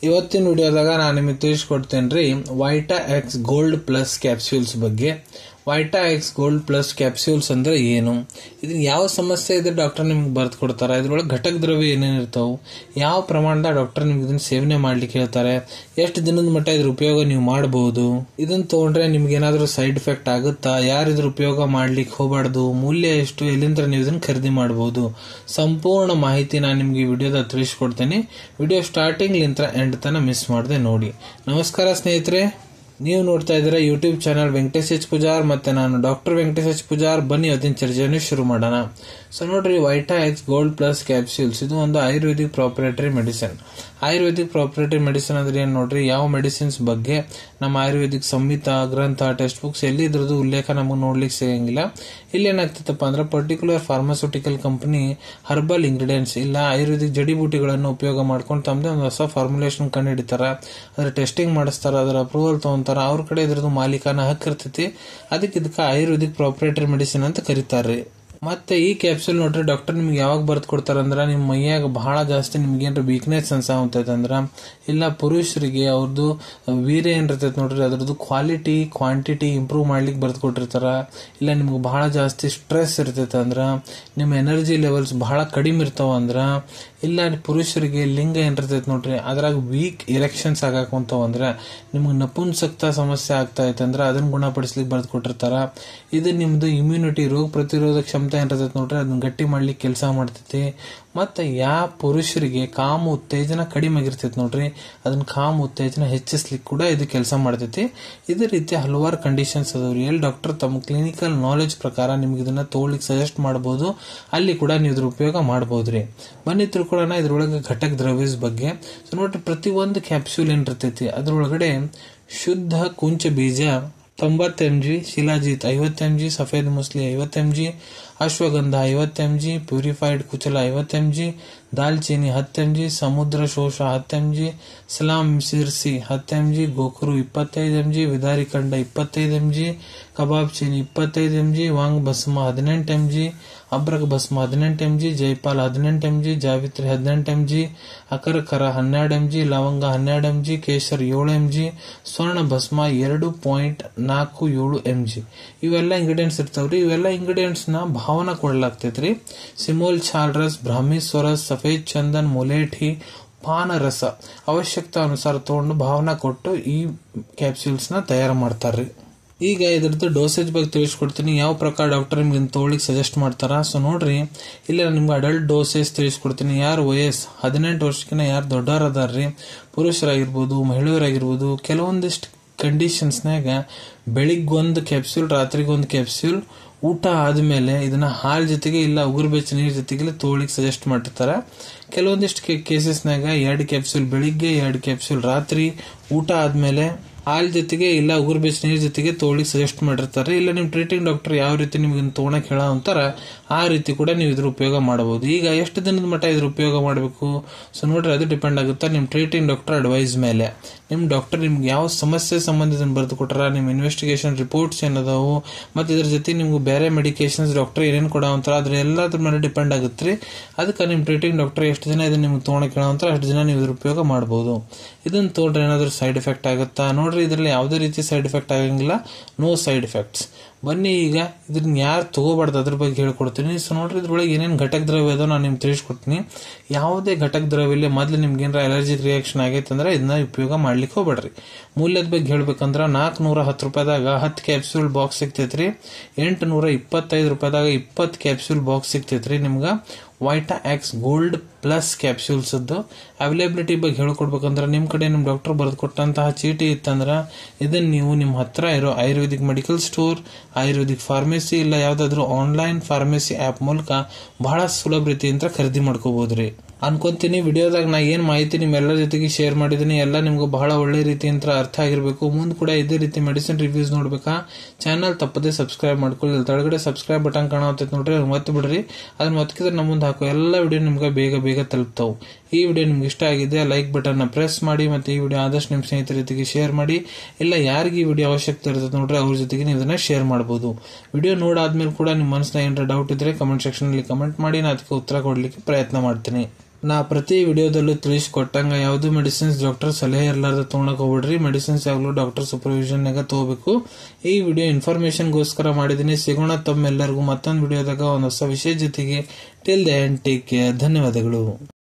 ಇವತ್ತಿನ ವಿಡಿಯೋದಾಗ ನಾನು ನಿಮಗೆ ತಿಳಿಸ್ಕೊಡ್ತೇನೆ ವೈಟಾ ಎಕ್ಸ್ ಗೋಲ್ಡ್ ಪ್ಲಸ್ ಕ್ಯಾಪ್ಸ್ಯೂಲ್ಸ್ ಬಗ್ಗೆ. ವೈಟಾ ಎಕ್ಸ್ ಗೋಲ್ಡ್ ಪ್ಲಸ್ ಕ್ಯಾಪ್ಸ್ಯೂಲ್ಸ್ ಅಂದ್ರೆ ಏನು, ಇದನ್ನ ಯಾವ ಸಮಸ್ಯೆ ಇದ್ರೆ ಡಾಕ್ಟರ್ ನಿಮ್ಗೆ ಬರ್ದು ಕೊಡ್ತಾರೆ, ಇದ್ರೊಳಗೆ ಘಟಕ ದ್ರವ್ಯ ಏನೇನಿರ್ತಾವೆ, ಯಾವ ಪ್ರಮಾಣದ ಡಾಕ್ಟರ್ ನಿಮ್ಗೆ ಇದನ್ನ ಸೇವನೆ ಮಾಡ್ಲಿಕ್ಕೆ ಹೇಳ್ತಾರೆ, ಎಷ್ಟು ದಿನದ ಮಟ್ಟ ಇದ್ರ ಉಪಯೋಗ ನೀವು ಮಾಡಬಹುದು, ಇದನ್ನ ತಗೊಂಡ್ರೆ ನಿಮ್ಗೆ ಏನಾದರೂ ಸೈಡ್ ಎಫೆಕ್ಟ್ ಆಗುತ್ತಾ, ಯಾರು ಇದ್ರ ಉಪಯೋಗ ಮಾಡ್ಲಿಕ್ಕೆ ಹೋಗಬಾರ್ದು, ಮೂಲ್ಯ ಎಷ್ಟು, ಎಲ್ಲಿಂದ ನೀವು ಇದನ್ನ ಖರೀದಿ ಮಾಡಬಹುದು, ಸಂಪೂರ್ಣ ಮಾಹಿತಿ ನಾನು ನಿಮ್ಗೆ ಈ ವಿಡಿಯೋದಾಗ ತಿಳಿಸ್ಕೊಡ್ತೇನೆ. ವಿಡಿಯೋ ಸ್ಟಾರ್ಟಿಂಗ್ ಲಿಂತ್ರ ಎಂಡ್ ತನಕ ಮಿಸ್ ಮಾಡದೆ ನೋಡಿ. ನಮಸ್ಕಾರ ಸ್ನೇಹಿತರೆ, ನೀವು ನೋಡ್ತಾ ಇದ್ದೀರಾ YouTube channel Venkatesh H Pujar, ಮತ್ತೆ ನಾನು ಡಾಕ್ಟರ್ ವೆಂಕಟೇಶ್ ಎಚ್ ಪೂಜಾರ್. ಬನ್ನಿ ಇವತ್ತಿನ ಚರ್ಚೆಯನ್ನು ಶುರು ಮಾಡೋಣ. ಸೊ ನೋಡ್ರಿ, ವೈಟಾ ಎಕ್ಸ್ ಗೋಲ್ಡ್ ಪ್ಲಸ್ ಕ್ಯಾಪ್ಸ್ಯೂಲ್ಸ್ ಇದು ಒಂದು ಆಯುರ್ವೇದಿಕ್ ಪ್ರಾಪರೇಟರಿ ಮೆಡಿಸಿನ್. ಆಯುರ್ವೇದಿಕ್ ಪ್ರಾಪರೇಟರಿ ಮೆಡಿಸಿನ್ ಅಂದ್ರೆ ಏನ್ ನೋಡ್ರಿ, ಯಾವ ಮೆಡಿಸಿನ್ಸ್ ಬಗ್ಗೆ ನಮ್ಮ ಆಯುರ್ವೇದಿಕ್ ಸಂಹಿತ, ಗ್ರಂಥ, ಟೆಕ್ಸ್ಟ್ ಬುಕ್ಸ್ ಎಲ್ಲಿ ಇದ್ರದ್ದು ಉಲ್ಲೇಖ ನಮಗೆ ನೋಡ್ಲಿಕ್ಕೆ ಸಿಗಂಗಿಲ್ಲ. ಇಲ್ಲಿ ಏನಾಗ್ತದಪ್ಪ ಅಂದ್ರೆ particular pharmaceutical company herbal ingredients ಇಲ್ಲ ಆಯುರ್ವೇದಿಕ್ ಜಡಿಬೂಟಿಗಳನ್ನು ಉಪಯೋಗ ಮಾಡ್ಕೊಂಡು ತಮ್ಮದೇ ಒಂದು ಹೊಸ ಫಾರ್ಮುಲೇಷನ್ ಕಂಡು ಹಿಡಿತಾರ, ಅದ್ರ ಟೆಸ್ಟಿಂಗ್ ಮಾಡಿಸ್ತಾರ, ಅದರ ಅಪ್ರೂವಲ್ ತಗೊಂತಾರ, ಅವ್ರ ಕಡೆ ಇದ್ರದ್ದು ಮಾಲೀಕನ ಹಕ್ಕಿರ್ತೈತಿ. ಇದಕ್ಕೆ ಆಯುರ್ವೇದಿಕ್ ಪ್ರಾಪರೇಟರಿ ಮೆಡಿಸಿನ್ ಅಂತ ಕರೀತಾರ್ರಿ. ಮತ್ತೆ ಈ ಕ್ಯಾಪ್ಸೂಲ್ ನೋಡ್ರಿ, ಡಾಕ್ಟರ್ ನಿಮ್ಗೆ ಯಾವಾಗ ಬರ್ದು ಕೊಡ್ತಾರಂದ್ರ ನಿಮ್ಮ ಮೈಯಾಗ ಬಹಳ ಜಾಸ್ತಿ ನಿಮ್ಗೆ ಏನ್ರ ವೀಕ್ನೆಸ್ ಅನ್ಸಾತೈತೆ ಅಂದ್ರ, ಇಲ್ಲ ಪುರುಷರಿಗೆ ಅವ್ರದ್ದು ವೀರ್ಯ ಏನಿರ್ತೈತೆ ನೋಡ್ರಿ ಅದ್ರದ್ದು ಕ್ವಾಲಿಟಿ ಕ್ವಾಂಟಿಟಿ ಇಂಪ್ರೂವ್ ಮಾಡ್ಲಿಕ್ಕೆ ಬರ್ದು ಕೊಟ್ಟಿರ್ತಾರ, ಇಲ್ಲ ನಿಮ್ಗೆ ಬಹಳ ಜಾಸ್ತಿ ಸ್ಟ್ರೆಸ್ ಇರ್ತೈತೆ ಅಂದ್ರ, ನಿಮ್ಮ ಎನರ್ಜಿ ಲೆವೆಲ್ಸ್ ಬಹಳ ಕಡಿಮೆ ಇರ್ತಾವ ಅಂದ್ರ, ಇಲ್ಲ ಪುರುಷರಿಗೆ ಲಿಂಗ ಏನಿರ್ತೈತೆ ನೋಡ್ರಿ ಅದ್ರಾಗ ವೀಕ್ ಇರೆಕ್ಷನ್ಸ್ ಆಗಾಕುಂತಾವ ಅಂದ್ರ, ನಿಮ್ಗೆ ನಪುಂಸಕ್ತ ಸಮಸ್ಯೆ ಆಗ್ತಾ ಐತೆ ಅಂದ್ರ ಅದನ್ನ ಗುಣಪಡಿಸ್ಲಿಕ್ಕೆ ಬರ್ದು ಕೊಟ್ಟಿರ್ತಾರ. ಇದು ನಿಮ್ದು ಇಮ್ಯುನಿಟಿ, ರೋಗ ಪ್ರತಿರೋಧಕ ಕ್ಷಮತೆ ಏನಿರ್ತೈತೆ ನೋಡ್ರಿ ಅದನ್ನ ಗಟ್ಟಿ ಮಾಡ್ಲಿಕ್ಕೆ ಕೆಲಸ ಮಾಡ್ತೈತಿ. ಮತ್ತೆ ಯಾವ ಪುರುಷರಿಗೆ ಕಾಮ ಉತ್ತೇಜನ ಕಡಿಮೆ ಆಗಿರ್ತೈತಿ ನೋಡ್ರಿ ಅದನ್ನ ಕಾಮ ಉತ್ತೇಜನ ಹೆಚ್ಚಿಸ್ಲಿಕ್ಕೆ ಕೂಡ ಇದು ಕೆಲಸ ಮಾಡ್ತೈತಿ. ಇದೇ ರೀತಿ ಹಲವಾರು ಕಂಡೀಷನ್ಸ್ ಅದಾವ್ರಿ. ಎಲ್ಲಿ ಡಾಕ್ಟರ್ ತಮ್ಮ ಕ್ಲಿನಿಕಲ್ ನಾಲೆಜ್ ಪ್ರಕಾರ ನಿಮ್ಗೆ ಇದನ್ನ ತಗೊಳ್ಳಿಕ್ಕೆ ಸಜೆಸ್ಟ್ ಮಾಡಬಹುದು, ಅಲ್ಲಿ ಕೂಡ ನೀವು ಇದ್ರ ಉಪಯೋಗ ಮಾಡಬಹುದ್ರಿ. ಬನ್ನಿ ತಿಳ್ಕೊಳ್ಳೋಣ ಇದ್ರೊಳಗೆ ಘಟಕ ದ್ರವ್ಯದ ಬಗ್ಗೆ. ಸೊ ನೋಡ್ರಿ, ಪ್ರತಿ ಒಂದು ಕ್ಯಾಪ್ಸ್ಯೂಲ್ ಏನಿರ್ತೈತಿ ಅದ್ರೊಳಗಡೆ ಶುದ್ಧ ಕುಂಚ ಬೀಜ 90 mg, shilajit 50 mg, safed musli 50 mg, ashwagandha 50 mg, purified ಕುಚಲ 50 mg, ದಾಲ್ಚೀನಿ 10 mg, ಸಮುದ್ರ ಶೋಷ 10 mg, ಸಲಾಂ ಸಿರ್ಸಿ 10 mg, ಗೋಕರು 25 mg, ವಿದಾರಿಕಂಡ 25 mg, ಕಬಾಬ್ ಚೀನಿ 25 mg, ವಾಂಗ್ ಭಸ್ಮ 18 mg, ಅಬ್ರಕ್ ಭಸ್ಮ 18 mg, Jaipal 18 mg, javitri 18 mg, ಅಕರಕರ 12 mg, ಲವಂಗ 12 mg, ಕೇಸರ್ 7 mg, ಸ್ವರ್ಣ ಭಸ್ಮ 2.47 mg. ಇವೆಲ್ಲ ಇಂಗ್ರೀಡಿಯೆಂಟ್ಸ್ ಇರ್ತಾವ್ರಿ. ಇವೆಲ್ಲ ಇಂಗ್ರೀಡಿಯೆಂಟ್ಸ್ ನ ಭಾವನ ಕೊಡ್ಲಾಗ್ತೈತ್ರಿ. ಸಿಮೋಲ್ ಛಾಲ್ರಸ್, ಬ್ರಾಹ್ಮಿ ಸ್ವರಸ್, ಸಫೇದ್ ಚಂದನ್, ಮುಲೇಠಿ, ಪಾನರಸ ಅವಶ್ಯಕತೆ ಅನುಸಾರ ತಗೊಂಡು ಭಾವನ ಕೊಟ್ಟು ಈ ಕ್ಯಾಪ್ಸ್ಯೂಲ್ಸ್ ನ ತಯಾರು ಮಾಡ್ತಾರ್ರಿ. ಈಗ ಇದ್ರದ್ದು ಡೋಸೇಜ್ ಬಗ್ಗೆ ತಿಳಿಸ್ಕೊಡ್ತೀನಿ, ಯಾವ ಪ್ರಕಾರ ಡಾಕ್ಟರ್ ನಿಮ್ಗೆ ತಗೊಳ್ಳಿಕ್ಕೆ ಸಜೆಸ್ಟ್ ಮಾಡ್ತಾರ. ಸೊ ನೋಡ್ರಿ, ಇಲ್ಲಿ ನಾನು ನಿಮ್ಗೆ ಅಡಲ್ಟ್ ಡೋಸೇಜ್ ತಿಳಿಸ್ಕೊಡ್ತೀನಿ. ಯಾರು ವಯಸ್ಸು 18 ವರ್ಷಕ್ಕಿಂತ ಯಾರು ದೊಡ್ಡವ್ರು ಅದಾರ್ರಿ, ಪುರುಷರಾಗಿರ್ಬೋದು ಮಹಿಳೆಯರಾಗಿರ್ಬೋದು, ಕೆಲವೊಂದಿಷ್ಟು ಕಂಡೀಷನ್ಸ್ನಾಗ ಬೆಳಿಗ್ಗೊಂದು ಕ್ಯಾಪ್ಸ್ಯೂಲ್ ರಾತ್ರಿಗೊಂದು ಕ್ಯಾಪ್ಸ್ಯೂಲ್ ಊಟ ಆದ್ಮೇಲೆ ಇದನ್ನ ಹಾಲ್ ಜೊತೆಗೆ ಇಲ್ಲ ಉಗುರು ಬೆಚ್ಚ ನೀರ್ ಜೊತೆಗೆ ತಗೊಳ್ಳಿಕ್ಕೆ ಸಜೆಸ್ಟ್ ಮಾಡಿರ್ತಾರ. ಕೆಲವೊಂದಿಷ್ಟು ಕೇಸಸ್ನಾಗ 2 ಕ್ಯಾಪ್ಸ್ಯೂಲ್ ಬೆಳಿಗ್ಗೆ 2 ಕ್ಯಾಪ್ಸ್ಯೂಲ್ ರಾತ್ರಿ ಊಟ ಆದ್ಮೇಲೆ ಹಾಲ್ ಜೊತೆಗೆ ಇಲ್ಲ ಉಗುರು ಬೆಚ್ಚ ನೀರ್ ಜೊತೆಗೆ ತಗೊಳ್ಳಿಕ್ಕೆ ಸಜೆಸ್ಟ್ ಮಾಡಿರ್ತಾರೆ. ಇಲ್ಲ ನಿಮ್ ಟ್ರೀಟಿಂಗ್ ಡಾಕ್ಟರ್ ಯಾವ ರೀತಿ ನಿಮ್ಗೆ ತಗೊಳಕ್ ಹೇಳ ಅಂತಾರ ಆ ರೀತಿ ಕೂಡ ನೀವು ಇದ್ರ ಉಪಯೋಗ ಮಾಡಬಹುದು. ಈಗ ಎಷ್ಟು ದಿನದ ಮಟ್ಟ ಇದ್ರ ಉಪಯೋಗ ಮಾಡಬೇಕು, ಸೊ ನೋಡ್ರಿ ಅದು ಡಿಪೆಂಡ್ ಆಗುತ್ತೆ ನಿಮ್ ಟ್ರೀಟಿಂಗ್ ಡಾಕ್ಟರ್ ಅಡ್ವೈಸ್ ಮೇಲೆ. ನಿಮ್ ಡಾಕ್ಟರ್ ನಿಮ್ಗೆ ಯಾವ ಸಮಸ್ಯೆ ಸಂಬಂಧಿತ ಬರೆದು ಕೊಟ್ಟಾರ, ನಿಮ್ ಇನ್ವೆಸ್ಟಿಗೇಷನ್ ರಿಪೋರ್ಟ್ಸ್ ಏನದಾವು, ಮತ್ತೆ ಇದ್ರ ಜೊತೆ ನಿಮ್ಗೆ ಬೇರೆ ಮೆಡಿಕೇಶನ್ಸ್ ಡಾಕ್ಟರ್ ಏನೇನು ಕೊಡವಂತಾರ ಅದ್ರ ಎಲ್ಲದ್ರ ಮೇಲೆ ಡಿಪೆಂಡ್ ಆಗುತ್ತೆ ರೀ. ಅದಕ್ಕೆ ನಿಮ್ ಟ್ರೀಟಿಂಗ್ ಡಾಕ್ಟರ್ ಎಷ್ಟು ದಿನ ಇದನ್ನ ನಿಮ್ಗೆ ತಗೊಳಕ್ ಹೇಳಂತಾರ ಅಷ್ಟು ದಿನ ನೀವು ಇದ್ರ ಉಪಯೋಗ ಮಾಡಬಹುದು. ಇದನ್ನ ತಗೊಂಡ್ರೆ ಏನಾದ್ರು ಸೈಡ್ ಎಫೆಕ್ಟ್ ಆಗುತ್ತಾ ನೋಡ್ರಿ, ಇದರಲ್ಲಿ ಯಾವುದೇ ರೀತಿ ಸೈಡ್ ಎಫೆಕ್ಟ್ ಆಗಂಗಿಲ್ಲ, ನೋ ಸೈಡ್ ಎಫೆಕ್ಟ್ಸ್. ಬನ್ನಿ ಈಗ ಇದನ್ನ ಯಾರು ತಗೋಬಾರ್ದು ಅದ್ರ ಬಗ್ಗೆ ಹೇಳ್ಕೊಡ್ತೀನಿ. ಸೊ ನೋಡ್ರಿ, ಇದ್ರೊಳಗೆ ಏನೇನು ಘಟಕ ದ್ರವ್ಯ ಅದೋ ನಾನು ನಿಮ್ಗೆ ತಿಳಿಸ್ಕೊಡ್ತೀನಿ. ಯಾವುದೇ ಘಟಕ ದ್ರವ್ಯ ಮೊದಲು ನಿಮ್ಗೆ ಏನಾರ ಅಲರ್ಜಿಕ್ ರಿಯಾಕ್ಷನ್ ಆಗೈತೆ ಅಂದ್ರೆ ಇದನ್ನ ಉಪಯೋಗ ಮಾಡ್ಲಿಕ್ಕೆ ಹೋಗ್ಬೇಡ್ರಿ. ಮೂಲ್ಯದ ಬಗ್ಗೆ ಹೇಳ್ಬೇಕಂದ್ರ 410 ರೂಪಾಯಿದಾಗ 10 ಕ್ಯಾಪ್ಸ್ಯೂಲ್ ಬಾಕ್ಸ್ ಸಿಗ್ತೈತ್ರಿ. 825 ರೂಪಾಯಿದಾಗ 20 ಕ್ಯಾಪ್ಸ್ಯೂಲ್ ಬಾಕ್ಸ್ ಸಿಗ್ತೈತ್ರಿ. ನಿಮ್ಗೆ Vita X gold plus capsules availability ಬಗ್ಗೆ ಹೇಳ್ಕೊಡ್ಬೇಕಂದ್ರೆ ನಿಮ್ ಕಡೆ ನಿಮ್ ಡಾಕ್ಟರ್ ಬರೆದು ಕೊಟ್ಟಂತಹ ಚೀಟಿ ಇತ್ತಂದ್ರ ಇದನ್ನ ನೀವು ನಿಮ್ ಹತ್ರ ಇರೋ Ayurvedic medical store, Ayurvedic pharmacy ಇಲ್ಲ ಯಾವ್ದಾದ್ರು ಆನ್ಲೈನ್ ಫಾರ್ಮಸಿ ಆಪ್ ಮೂಲಕ ಬಹಳ ಸುಲಭ ರೀತಿಯಿಂದ ಖರೀದಿ ಮಾಡ್ಕೋಬಹುದ್ರಿ ಅನ್ಕೊಂತೀನಿ. ವಿಡಿಯೋದಾಗ ನಾ ಏನ್ ಮಾಹಿತಿ ನಿಮ್ಮೆಲ್ಲರ ಜೊತೆಗೆ ಶೇರ್ ಮಾಡಿದೀನಿ ಎಲ್ಲ ನಿಮ್ಗೆ ಬಹಳ ಒಳ್ಳೆ ರೀತಿಯಿಂದ ಅರ್ಥ ಆಗಿರ್ಬೇಕು. ಮುಂದೆ ಕೂಡ ಇದೇ ರೀತಿ ಮೆಡಿಸಿನ್ ರಿವ್ಯೂಸ್ ನೋಡ್ಬೇಕಾ ಚಾನಲ್ ತಪ್ಪದೆ ಸಬ್ಸ್ಕ್ರೈಬ್ ಮಾಡ್ಕೊಳ್ಳಿ. ತಳಗಡೆ ಸಬ್ಸ್ಕ್ರೈಬ್ ಬಟನ್ ಕಾಣತೈತೆ ನೋಡ್ರಿ, ಅದು ಮತ್ತೆ ಬಿಡ್ರಿ. ಅದನ್ನ ಒತ್ತಿದ್ರೆ ನಮ್ಮ ಮುಂದೆ ಹಾಕೋ ಎಲ್ಲ ವಿಡಿಯೋ ನಿಮ್ಗೆ ಬೇಗ ಬೇಗ ತಲುಪ್ತಾವು. ಈ ವಿಡಿಯೋ ನಿಮ್ಗೆ ಇಷ್ಟ ಆಗಿದೆ ಲೈಕ್ ಬಟನ್ ನ ಪ್ರೆಸ್ ಮಾಡಿ, ಮತ್ತೆ ಈ ವಿಡಿಯೋ ಆದಷ್ಟು ನಿಮ್ಮ ಸ್ನೇಹಿತರ ಜೊತೆಗೆ ಶೇರ್ ಮಾಡಿ. ಇಲ್ಲ ಯಾರಿಗೆ ಈ ವಿಡಿಯೋ ಅವಶ್ಯಕತೆ ಇರ್ತದೆ ನೋಡ್ರಿ ಅವ್ರ ಜೊತೆಗೆ ನೀವು ಇದನ್ನ ಶೇರ್ ಮಾಡಬಹುದು. ವಿಡಿಯೋ ನೋಡಾದ್ಮೇಲೆ ಕೂಡ ನಿಮ್ಮ ಮನಸ್ಸಿನ ಏನಾರ ಡೌಟ್ ಇದ್ರೆ ಕಮೆಂಟ್ ಸೆಕ್ಷನ್ ಅಲ್ಲಿ ಕಮೆಂಟ್ ಮಾಡಿ, ನಾನು ಅದಕ್ಕೆ ಉತ್ತರ ಕೊಡ್ಲಿಕ್ಕೆ ಪ್ರಯತ್ನ ಮಾಡ್ತೀನಿ. ನಾ ಪ್ರತಿ ವಿಡಿಯೋದಲ್ಲೂ ತಿಳಿಸ್ಕೊಟ್ಟಂಗ ಯಾವ್ದು ಮೆಡಿಸಿನ್ಸ್ ಡಾಕ್ಟರ್ ಸಲಹೆ ಇರಲಾರ್ದ ತಗೊಳಕ್ ಹೋಗ್ಬಿಡ್ರಿ. ಮೆಡಿಸಿನ್ಸ್ ಯಾವಾಗಲೂ ಡಾಕ್ಟರ್ ಸೂಪರ್ವಿಷನ್ ನಾಗ ತಗೋಬೇಕು. ಈ ವಿಡಿಯೋ ಇನ್ಫಾರ್ಮೇಶನ್ಗೋಸ್ಕರ ಮಾಡಿದೀನಿ. ಸಿಗೋಣ ತಮ್ಮೆಲ್ಲರಿಗೂ ಮತ್ತೊಂದು ವಿಡಿಯೋದಾಗ ಒಂದು ಹೊಸ ವಿಷಯ ಜೊತೆಗೆ. Till then take care. ಧನ್ಯವಾದಗಳು.